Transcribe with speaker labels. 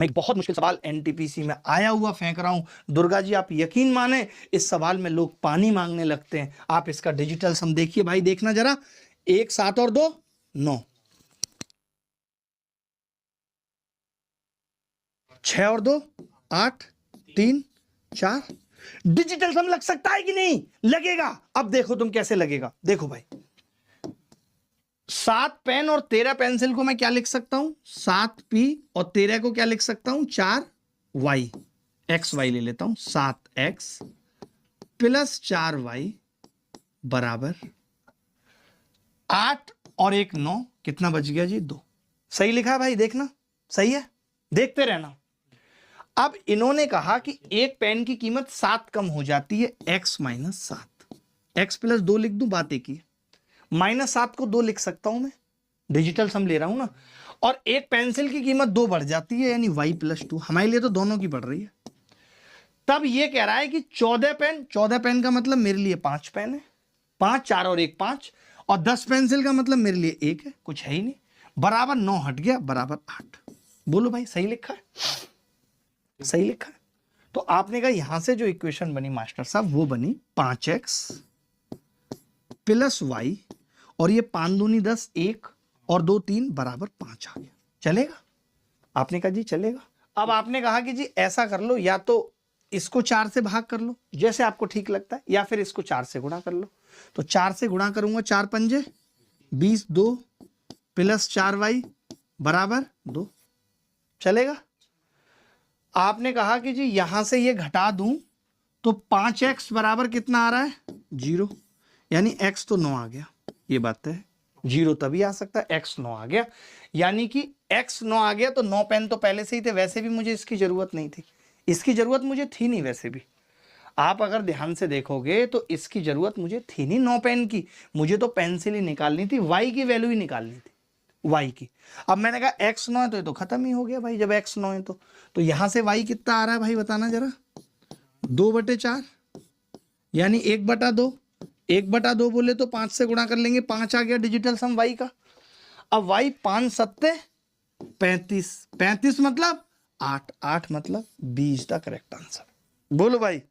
Speaker 1: मैं एक बहुत मुश्किल सवाल एनटीपीसी में आया हुआ फेंक रहा हूं। दुर्गा जी, आप यकीन माने इस सवाल में लोग पानी मांगने लगते हैं। आप इसका डिजिटल सम देखिए भाई, देखना जरा। 1 7 और 2 9, 6 और 2 8, 3 4। डिजिटल सम लग सकता है कि नहीं? लगेगा। अब देखो तुम कैसे लगेगा। देखो भाई, 7 पेन और 13 पेंसिल को मैं क्या लिख सकता हूं? 7p और 13 को क्या लिख सकता हूं? 4y। एक्स वाई ले लेता हूं। 7x प्लस 4y बराबर 8 और 1 9। कितना बच गया जी? 2। सही लिखा है भाई, देखना सही है, देखते रहना। अब इन्होंने कहा कि एक पेन की कीमत 7 कम हो जाती है, x माइनस 7। x प्लस 2 लिख दूं, बात एक ही। माइनस 7 को 2 लिख सकता हूं मैं, डिजिटल सम ले रहा हूं ना। और एक पेंसिल की कीमत 2 बढ़ जाती है, यानी y प्लस 2। हमारे लिए तो दोनों की बढ़ रही है। तब ये कह रहा है कि 14 पेन, 14 पेन का मतलब मेरे लिए 5 पेन है, 5 4 और 1 5। और 10 पेंसिल का मतलब मेरे लिए 1 है, कुछ है ही नहीं। बराबर 9 हट गया, बराबर 8। बोलो भाई, सही लिखा है? सही लिखा है। तो आपने कहा यहां से जो इक्वेशन बनी मास्टर साहब, वो बनी 5x प्लस y, और ये 5 दूनी 10, 1 और 2 3 बराबर 5 आ गया। चलेगा? आपने कहा जी चलेगा। अब आपने कहा कि जी ऐसा कर लो, या तो इसको 4 से भाग कर लो जैसे आपको ठीक लगता है, या फिर इसको 4 से गुणा कर लो। तो 4 से गुणा करूंगा, 4 पंजे 20, 2 प्लस 4y बराबर 2। चलेगा? आपने कहा कि जी यहां से ये घटा दूं तो 5x बराबर कितना आ रहा है? 0। यानी x तो 9 आ गया। ये बात है, 0 तभी आ सकता है, x 9 आ गया। यानी कि x 9 आ गया तो 9 पेन तो पहले से ही थे। वैसे भी मुझे इसकी जरूरत नहीं थी, इसकी जरूरत मुझे थी नहीं। वैसे भी आप अगर ध्यान से देखोगे तो इसकी जरूरत मुझे थी नहीं 9 पेन की। मुझे तो पेंसिल ही निकालनी थी, y की वैल्यू ही निकालनी थी, y की। अब मैंने कहा x 9 है तो ये तो खत्म ही हो गया भाई। जब x 9 है तो यहां से y कितना आ रहा है भाई, बताना जरा? 2/4, यानी 1/2। 1/2 बोले तो 5 से गुणा कर लेंगे, 5 आ गया डिजिटल सम y का। अब y 5 7 35, 35 मतलब 8, 8 मतलब 20 द करेक्ट आंसर। बोलो भाई।